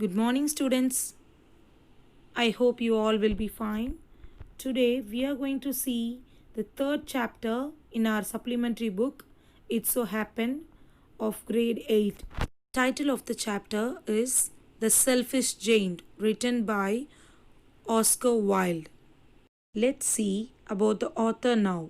Good morning, students. I hope you all will be fine. Today, we are going to see the third chapter in our supplementary book, It So Happened, of grade 8. Title of the chapter is The Selfish Giant, written by Oscar Wilde. Let's see about the author now.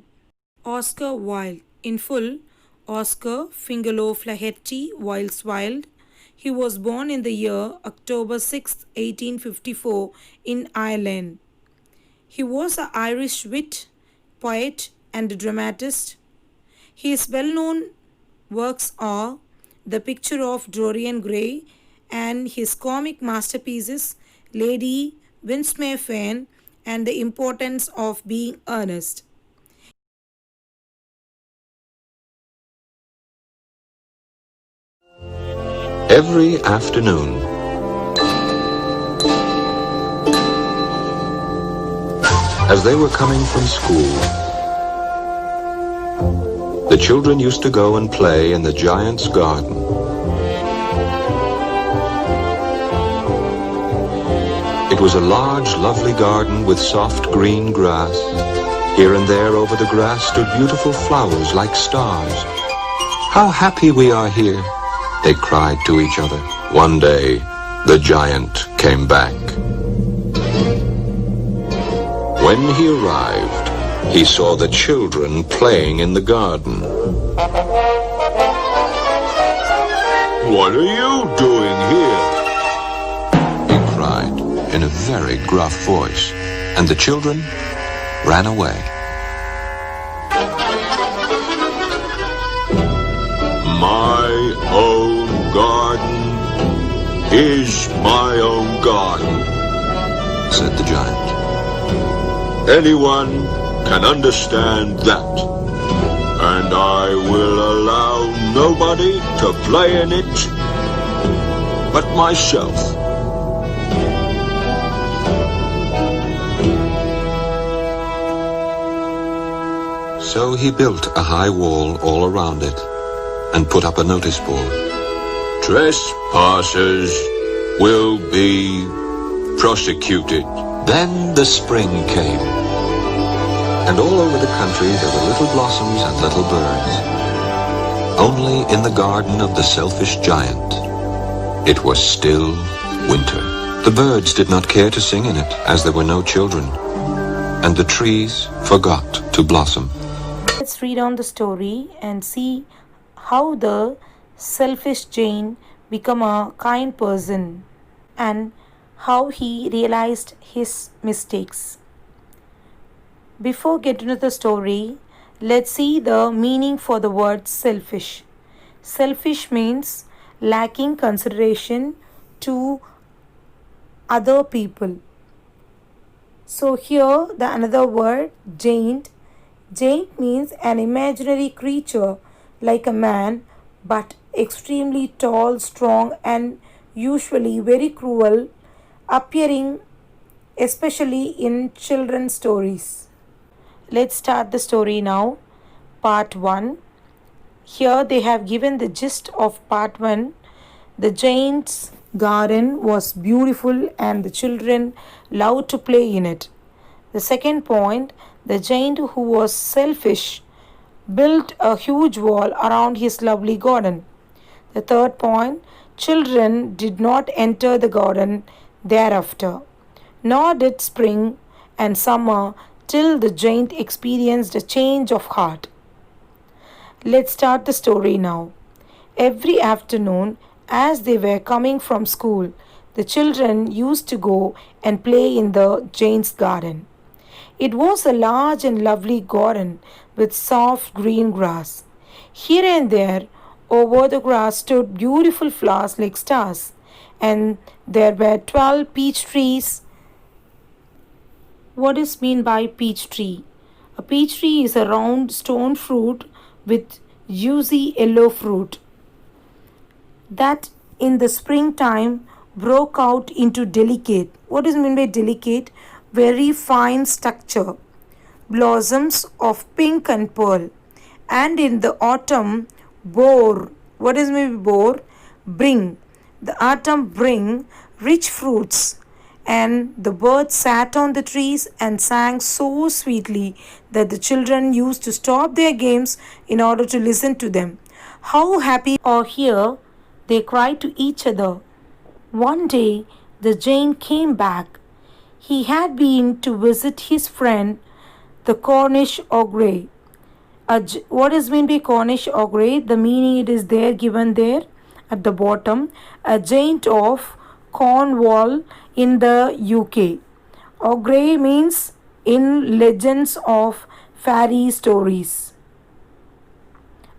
Oscar Wilde. In full, Oscar Fingallo Flaherty Wildes Wilde. He was born in the year October 6, 1854 in Ireland. He was an Irish wit, poet and dramatist. His well-known works are The Picture of Dorian Gray and his comic masterpieces Lady Winsmere Fan and The Importance of Being Earnest. Every afternoon, as they were coming from school, the children used to go and play in the giant's garden. It was a large, lovely garden with soft green grass. Here and there over the grass stood beautiful flowers like stars. "How happy we are here," they cried to each other. One day, the giant came back. When he arrived, he saw the children playing in the garden. "What are you doing here?" he cried in a very gruff voice, and the children ran away. "My own garden is my own garden," said the giant. "Anyone can understand that, and I will allow nobody to play in it but myself." So he built a high wall all around it and put up a notice board. "Trespassers will be prosecuted." Then the spring came, and all over the country there were little blossoms and little birds. Only in the garden of the selfish giant, it was still winter. The birds did not care to sing in it, as there were no children, and the trees forgot to blossom. Let's read on the story and see how the selfish giant became a kind person and how he realized his mistakes. Before getting to the story, let's see the meaning for the word selfish. Selfish means lacking consideration to other people. So here the another word, giant. Giant means an imaginary creature like a man, but extremely tall, strong, and usually very cruel, appearing especially in children's stories. Let's start the story now. Part 1. Here they have given the gist of part 1. The giant's garden was beautiful and the children loved to play in it. The second point, the giant who was selfish built a huge wall around his lovely garden. The third point, children did not enter the garden thereafter, nor did spring and summer till the giant experienced a change of heart. Let's start the story now. Every afternoon, as they were coming from school, the children used to go and play in the giant's garden. It was a large and lovely garden with soft green grass. Here and there over the grass stood beautiful flowers like stars, and there were 12 peach trees. What is mean by peach tree? A peach tree is a round stone fruit with juicy yellow fruit that in the springtime broke out into delicate, what is mean by delicate? Very fine structure, blossoms of pink and pearl, and in the autumn bore, what is mean by bore? Bring. The autumn bring rich fruits. And the birds sat on the trees and sang so sweetly that the children used to stop their games in order to listen to them. How happy or here they cried to each other. One day the giant came back. He had been to visit his friend, the Cornish ogre. What is meant by Cornish ogre? The meaning it is there given there at the bottom. A giant of Cornwall in the UK. Ogre means in legends of fairy stories.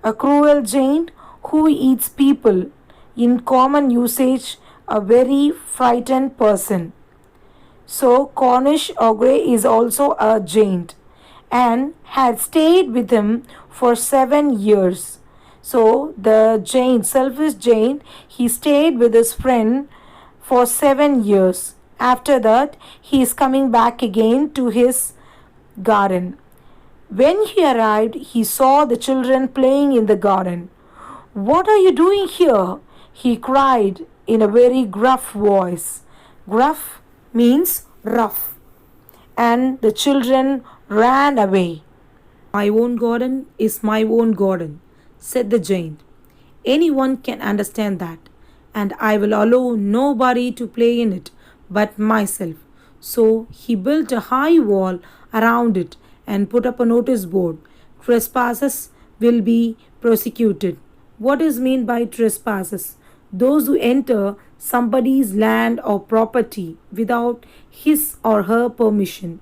A cruel giant who eats people. In common usage, a very frightened person. So Cornish ogre is also a giant and had stayed with him for 7 years. So the giant, selfish giant, he stayed with his friend for 7 years. After that, he is coming back again to his garden. When he arrived, he saw the children playing in the garden. "What are you doing here?" he cried in a very gruff voice. Gruff means rough. And the children ran away. "My own garden is my own garden," said the giant. "Anyone can understand that, and I will allow nobody to play in it but myself." So he built a high wall around it and put up a notice board. Trespassers will be prosecuted. What is meant by trespassers? Those who enter somebody's land or property without his or her permission.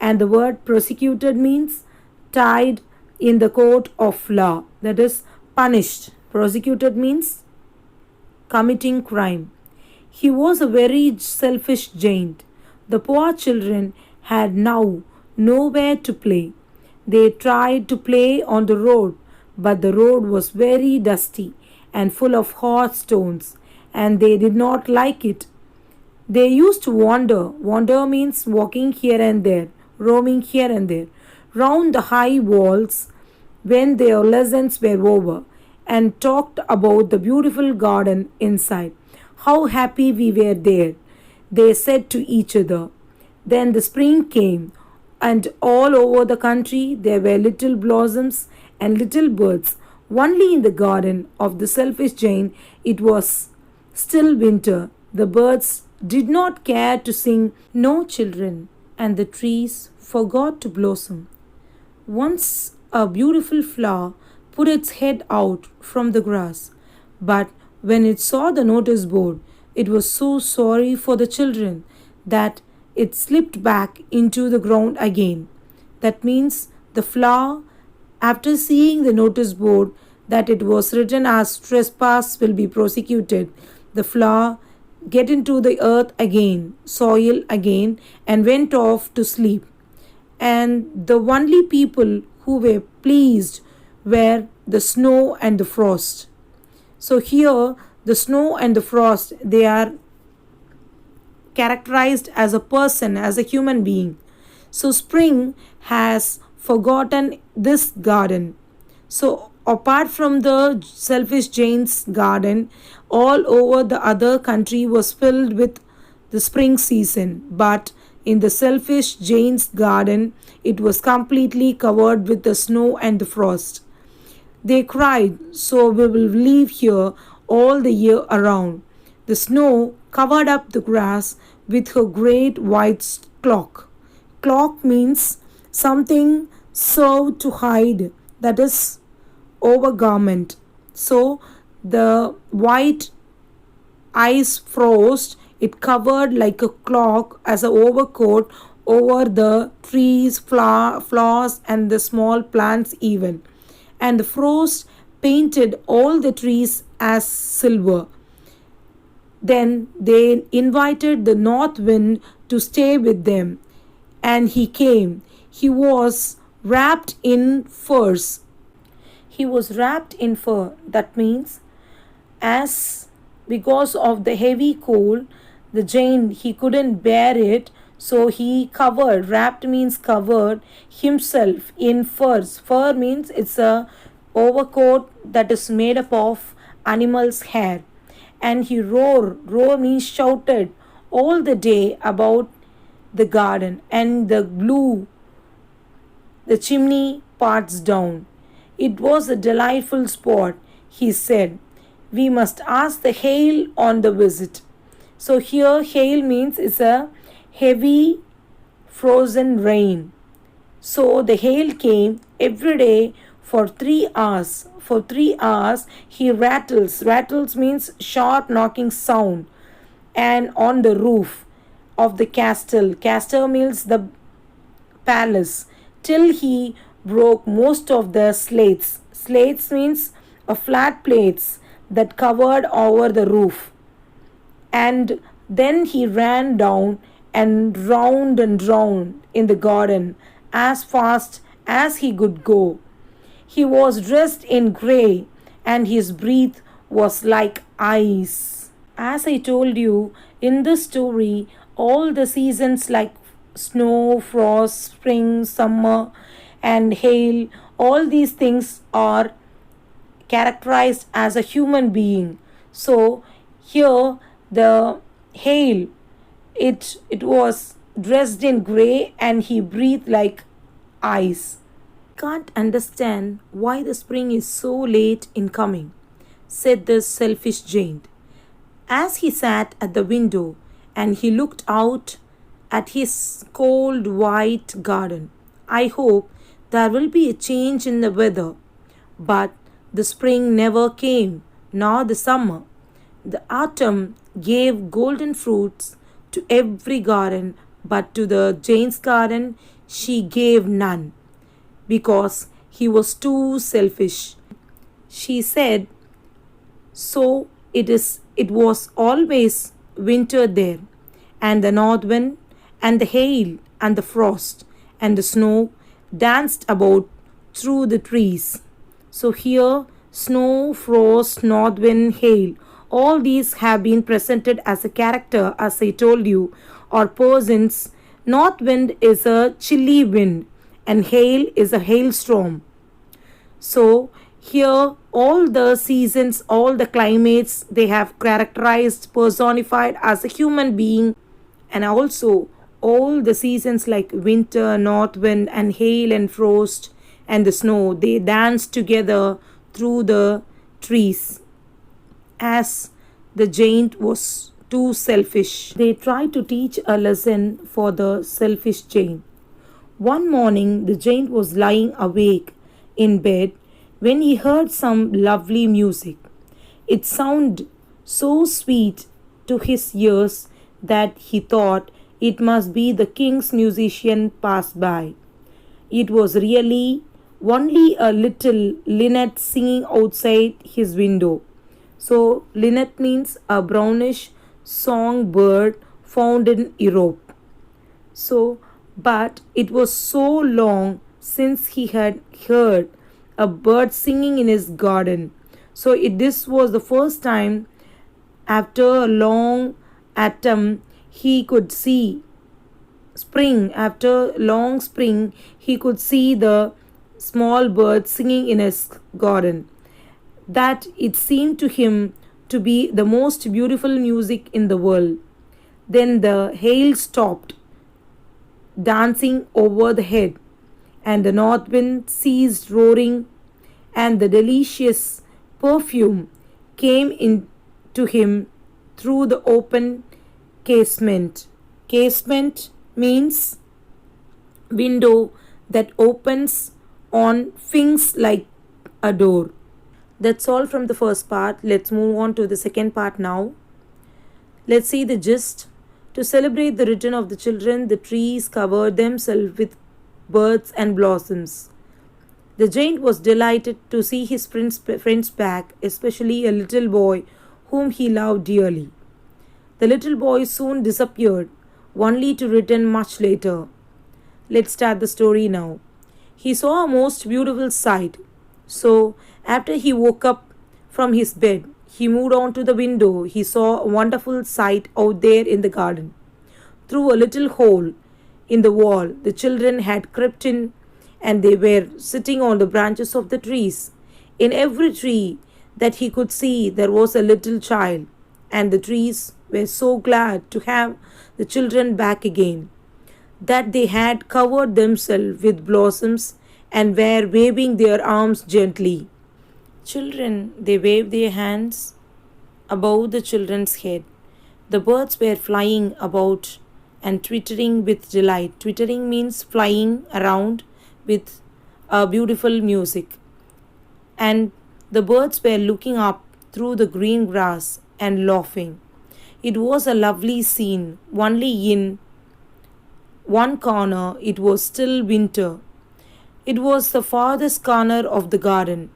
And the word prosecuted means tried in the court of law, that is punished. Prosecuted means committing crime. He was a very selfish giant. The poor children had now nowhere to play. They tried to play on the road, but the road was very dusty and full of hot stones, and they did not like it. They used to wander. Wander means walking here and there, roaming here and there, round the high walls when their lessons were over, and talked about the beautiful garden inside. How happy we were there, they said to each other. Then the spring came, and all over the country there were little blossoms and little birds. Only in the garden of the selfish giant it was still winter. The birds did not care to sing, no children, and the trees forgot to blossom. Once a beautiful flower put its head out from the grass, but when it saw the notice board, it was so sorry for the children that it slipped back into the ground again. That means the flower, after seeing the notice board that it was written as trespass will be prosecuted, the flower get into the earth again, soil again, and went off to sleep. And the only people who were pleased were the snow and the frost. So here the snow and the frost, they are characterized as a person, as a human being. So spring has forgotten this garden. So apart from the selfish giant's garden, all over the other country was filled with the spring season. But in the selfish giant's garden, it was completely covered with the snow and the frost. They cried, "So we will live here all the year around." The snow covered up the grass with her great white cloak. Cloak means something served to hide, that is overgarment. So the white ice frost, it covered like a cloak as an overcoat over the trees, flowers and the small plants even. And the frost painted all the trees as silver. Then they invited the north wind to stay with them, and he came. He was wrapped in furs. He was wrapped in fur. That means, as because of the heavy cold, the giant he couldn't bear it, so he covered. Wrapped means covered himself in furs. Fur means it's a overcoat that is made up of animal's hair. and he roar means shouted, all the day about the garden and the glue the chimney parts down. It was a delightful spot, he said. We must ask the hail on the visit. So here hail means it's a heavy frozen rain. So the hail came every day for 3 hours. For 3 hours he rattles. Rattles means sharp knocking sound. And on the roof of the castle. Castle means the palace. Till he broke most of the slates. Slates means a flat plates that covered over the roof. And then he ran down and round in the garden as fast as he could go. He was dressed in grey and his breath was like ice. As I told you in this story, all the seasons like snow, frost, spring, summer, and hail, all these things are characterized as a human being. So here the hail, it was dressed in grey and he breathed like ice. Can't understand why the spring is so late in coming, said the selfish giant, as he sat at the window and he looked out at his cold white garden. I hope there will be a change in the weather. But the spring never came, nor the summer. The autumn gave golden fruits to every garden, but to the giant's garden she gave none, because he was too selfish. She said, so it was always winter there, and the north wind, and the hail, and the frost, and the snow danced about through the trees. So here, snow, frost, north wind, hail, all these have been presented as a character, as I told you, or persons. North wind is a chilly wind, and hail is a hailstorm. So here, all the seasons, all the climates, they have characterized, personified as a human being, and also all the seasons like winter, north wind, and hail and frost and the snow, they dance together through the trees. As the giant was too selfish, they tried to teach a lesson for the selfish giant. One morning, the giant was lying awake in bed when he heard some lovely music. It sounded so sweet to his ears that he thought it must be the king's musician passed by. It was really only a little linnet singing outside his window. So, linnet means a brownish songbird found in Europe. So, but it was so long since he had heard a bird singing in his garden. So, this was the first time after a long autumn he could see spring. After long spring, he could see the small birds singing in his garden. That it seemed to him to be the most beautiful music in the world. Then the hail stopped dancing over the head, and the north wind ceased roaring, and the delicious perfume came in to him through the open casement. Casement means window that opens on things like a door. That's all from the first part. Let's move on to the second part now. Let's see the gist. To celebrate the return of the children, the trees covered themselves with birds and blossoms. The giant was delighted to see his friends back, especially a little boy whom he loved dearly. The little boy soon disappeared, only to return much later. Let's start the story now. He saw a most beautiful sight. So, after he woke up from his bed, he moved on to the window. He saw a wonderful sight out there in the garden. Through a little hole in the wall, the children had crept in, and they were sitting on the branches of the trees. In every tree that he could see, there was a little child. and the trees were so glad to have the children back again that they had covered themselves with blossoms and were waving their arms gently. Children, they waved their hands above the children's head. The birds were flying about and twittering with delight. Twittering means flying around with a beautiful music. And the birds were looking up through the green grass and laughing. It was a lovely scene. Only in one corner it was still winter. It was the farthest corner of the garden,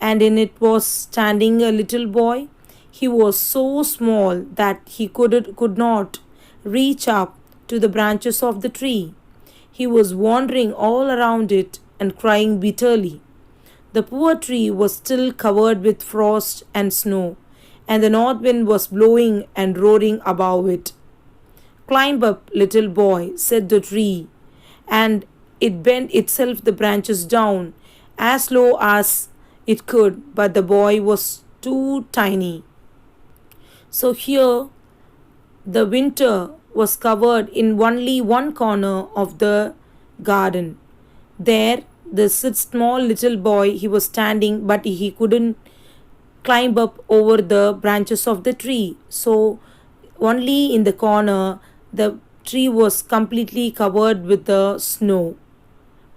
and in it was standing a little boy. He was so small that he could not reach up to the branches of the tree. He was wandering all around it and crying bitterly. The poor tree was still covered with frost and snow, and the north wind was blowing and roaring above it. Climb up, little boy, said the tree, and it bent itself the branches down as low as it could, but the boy was too tiny. So here the winter was covered in only one corner of the garden. There, the small little boy, he was standing, but he couldn't climb up over the branches of the tree. So, only in the corner, the tree was completely covered with the snow.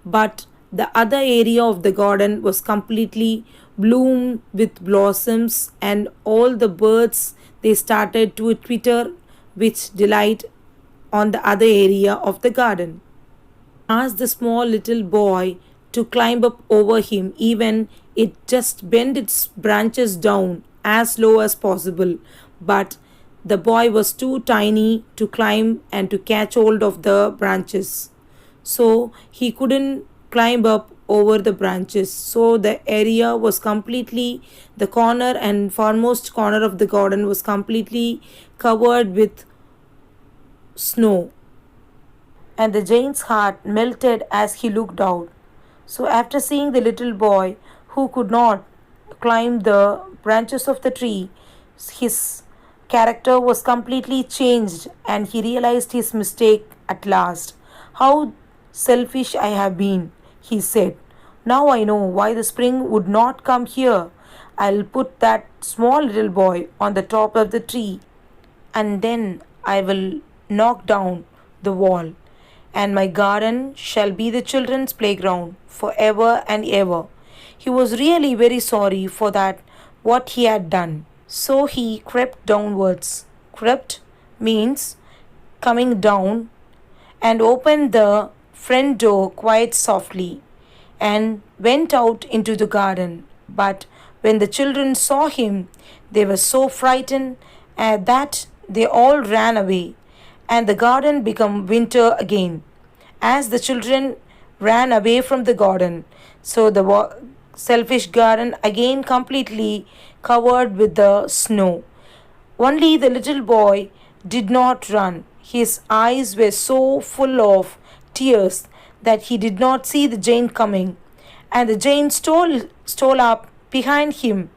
But the other area of the garden was completely bloomed with blossoms, and all the birds they started to twitter with delight on the other area of the garden. Asked the small little boy to climb up over him, even it just bent its branches down as low as possible, but the boy was too tiny to climb and to catch hold of the branches. So he couldn't climb up over the branches. So the area was completely, the corner and foremost corner of the garden was completely covered with snow. And the giant's heart melted as he looked out. So after seeing the little boy who could not climb the branches of the tree, his character was completely changed and he realized his mistake at last. How selfish I have been, he said. Now I know why the spring would not come here. I'll put that small little boy on the top of the tree, and then I will knock down the wall, and my garden shall be the children's playground forever and ever. He was really very sorry for that, what he had done. So he crept downwards. Crept means coming down, and opened the front door quite softly and went out into the garden. But when the children saw him, they were so frightened that they all ran away, and the garden became winter again. As the children ran away from the garden, so the selfish garden again completely covered with the snow. Only the little boy did not run. His eyes were so full of tears that he did not see the giant coming. And the giant stole up behind him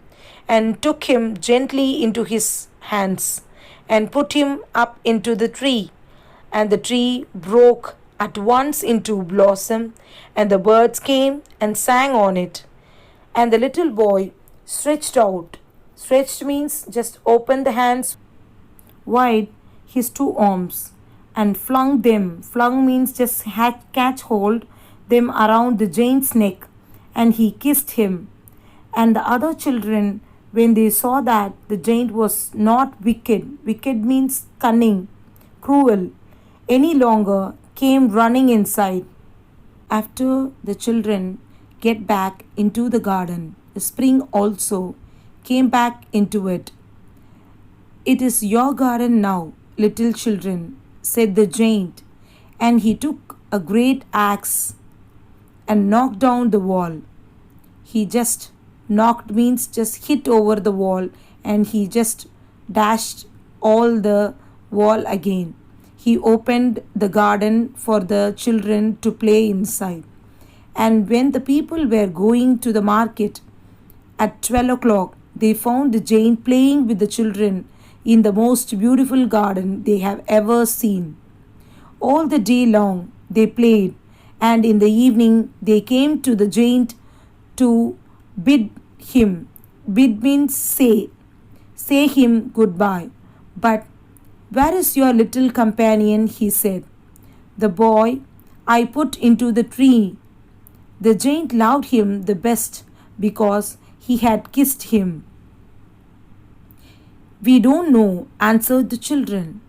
and took him gently into his hands and put him up into the tree. And the tree broke at once into blossom, and the birds came and sang on it. And the little boy stretched out. Stretched means just opened the hands wide, his two arms, and flung them. Flung means just catch hold them around the giant's neck, and he kissed him. And the other children, when they saw that the giant was not wicked means cunning, cruel, any longer, came running inside. After the children get back into the garden, the spring also came back into it. It is your garden now, little children, said the giant, and he took a great axe and knocked down the wall. He just knocked means just hit over the wall, and he just dashed all the wall again. He opened the garden for the children to play inside. And when the people were going to the market at 12 o'clock, they found the giant playing with the children in the most beautiful garden they have ever seen. All the day long they played, and in the evening they came to the giant to bid him. Bid means say him goodbye. But where is your little companion? He said. The boy I put into the tree. The giant loved him the best because he had kissed him. We don't know, answered the children.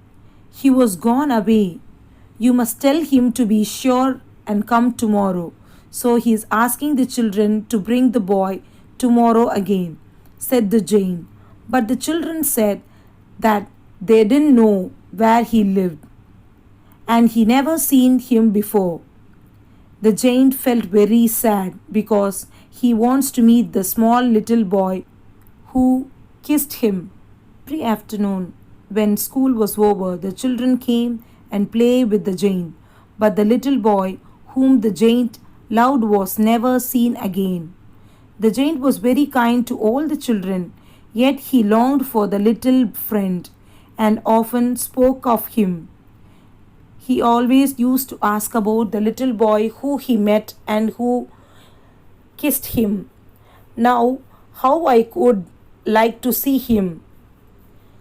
He was gone away. You must tell him to be sure and come tomorrow. So he is asking the children to bring the boy tomorrow again, said the giant. But the children said that they didn't know where he lived, and he never seen him before. The giant felt very sad because he wants to meet the small little boy who kissed him. Every afternoon, when school was over, the children came and played with the giant, but the little boy whom the giant loved was never seen again. The giant was very kind to all the children, yet he longed for the little friend and often spoke of him. He always used to ask about the little boy who he met and who kissed him. Now, how I could like to see him.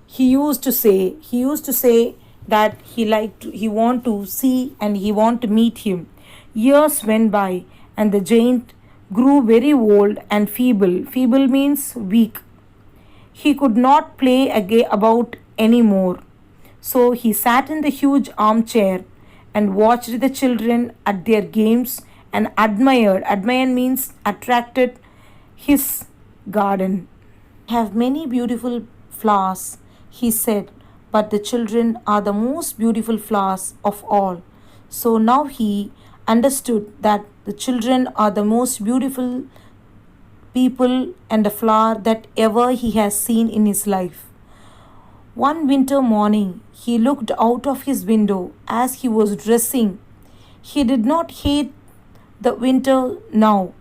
He used to say that he want to see and he want to meet him. Years went by and the giant grew very old and feeble. Feeble means weak. He could not play about anymore. So he sat in the huge armchair and watched the children at their games and admired. Admire means attracted his garden. Have many beautiful flowers, he said, but the children are the most beautiful flowers of all. So now he understood that the children are the most beautiful people and a flower that ever he has seen in his life. One winter morning, he looked out of his window as he was dressing. He did not hate the winter now,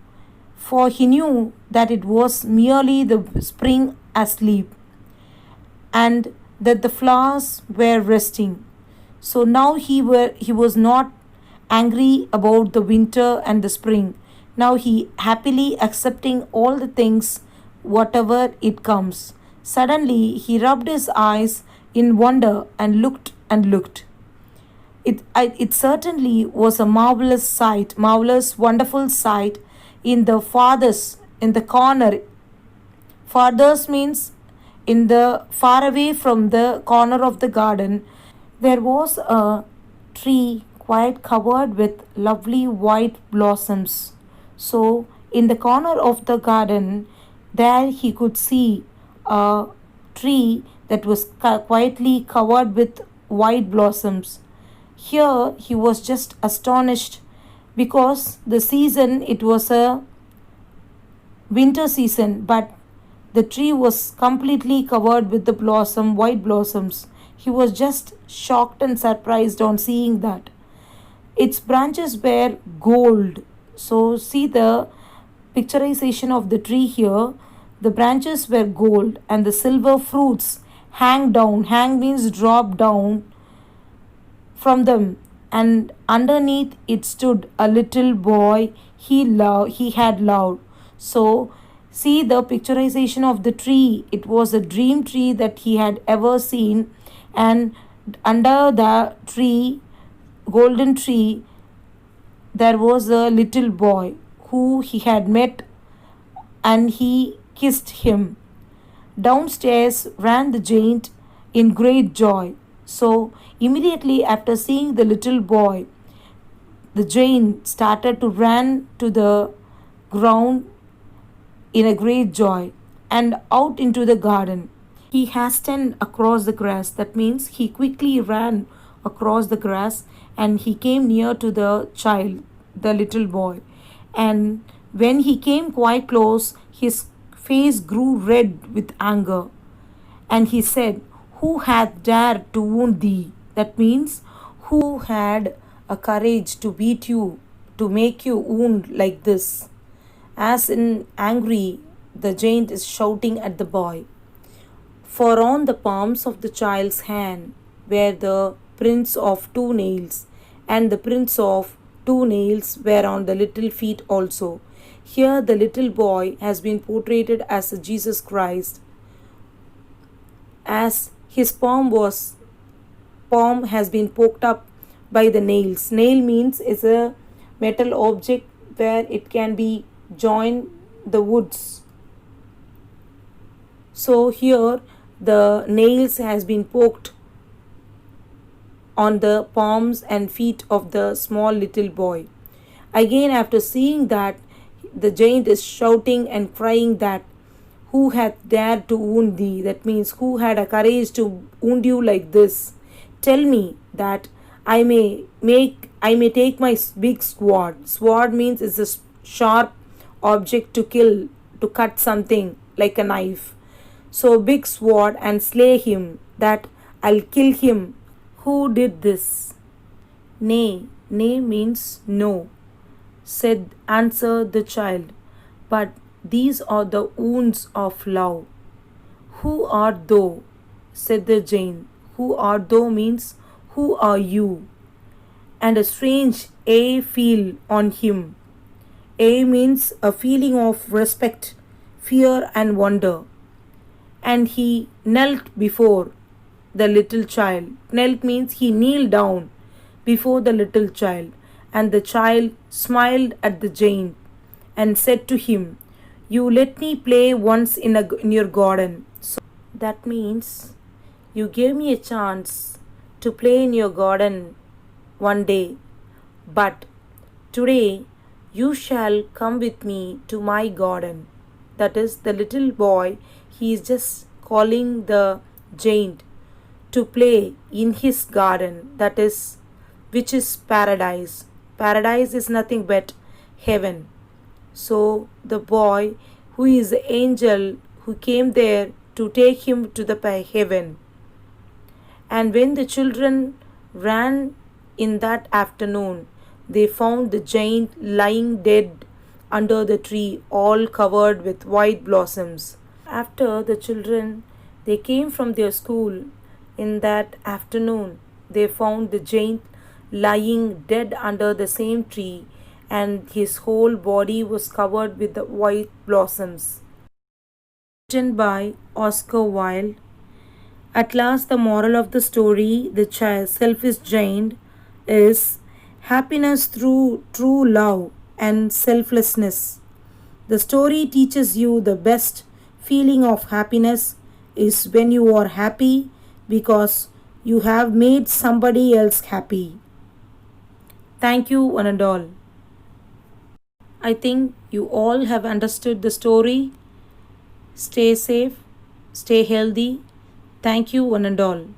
for he knew that it was merely the spring asleep and that the flowers were resting. So now he was not angry about the winter and the spring. Now he happily accepting all the things whatever it comes. Suddenly he rubbed his eyes in wonder and looked and looked. It certainly was a marvelous, wonderful sight in the corner. Farthest means in the far away from the corner of the garden, there was a tree quite covered with lovely white blossoms. So, in the corner of the garden, there he could see a tree that was quietly covered with white blossoms. Here he was just astonished because the season it was a winter season, but the tree was completely covered with the white blossoms. He was just shocked and surprised on seeing that. Its branches were gold. So, see the picturization of the tree here. The branches were gold and the silver fruits hang down. Hang means drop down from them, and underneath it stood a little boy he had loved. So, see the picturization of the tree. It was a dream tree that he had ever seen, and under the tree, golden tree, there was a little boy who he had met and he kissed him. Downstairs ran the giant in great joy. So, immediately after seeing the little boy, the giant started to run to the ground in a great joy and out into the garden. He hastened across the grass. That means he quickly ran across the grass and he came near to the child, the little boy. And when he came quite close, his face grew red with anger. And he said, "Who hath dared to wound thee?" That means, who had a courage to beat you, to make you wound like this? As in angry, the giant is shouting at the boy. For on the palms of the child's hand were the prints of two nails, and the prints of two nails were on the little feet also. Here the little boy has been portrayed as Jesus Christ, as his palm has been poked up by the nails. Nail means is a metal object where it can be joined the woods. So here the nails has been poked on the palms and feet of the small little boy. Again, after seeing that, the giant is shouting and crying that, who hath dared to wound thee? That means, who had a courage to wound you like this? Tell me that I may take my big sword. Sword means it's a sharp object to kill, to cut something like a knife. So big sword and slay him, that I'll kill him. Who did this? Nay, nay means no, answered the child. But these are the wounds of love. Who art thou? Said the Jane. Who art thou means who are you? And a strange awe fell on him. A means a feeling of respect, fear, and wonder. And he knelt before the little child. Knelt means he kneeled down before the little child. And the child smiled at the giant and said to him, you let me play once in your garden. So that means you gave me a chance to play in your garden one day. But today you shall come with me to my garden. That is, the little boy, he is just calling the giant to play in his garden, that is, which is paradise. Paradise is nothing but heaven. So the boy, who is the angel who came there to take him to the heaven. And when the children ran in that afternoon, they found the giant lying dead under the tree, all covered with white blossoms. After the children they came from their school in that afternoon, they found the giant lying dead under the same tree, and his whole body was covered with the white blossoms. Written by Oscar Wilde. At last, the moral of the story, the selfish giant, is happiness through true love and selflessness. The story teaches you the best feeling of happiness is when you are happy because you have made somebody else happy. Thank you, one and all. I think you all have understood the story. Stay safe, stay healthy. Thank you, one and all.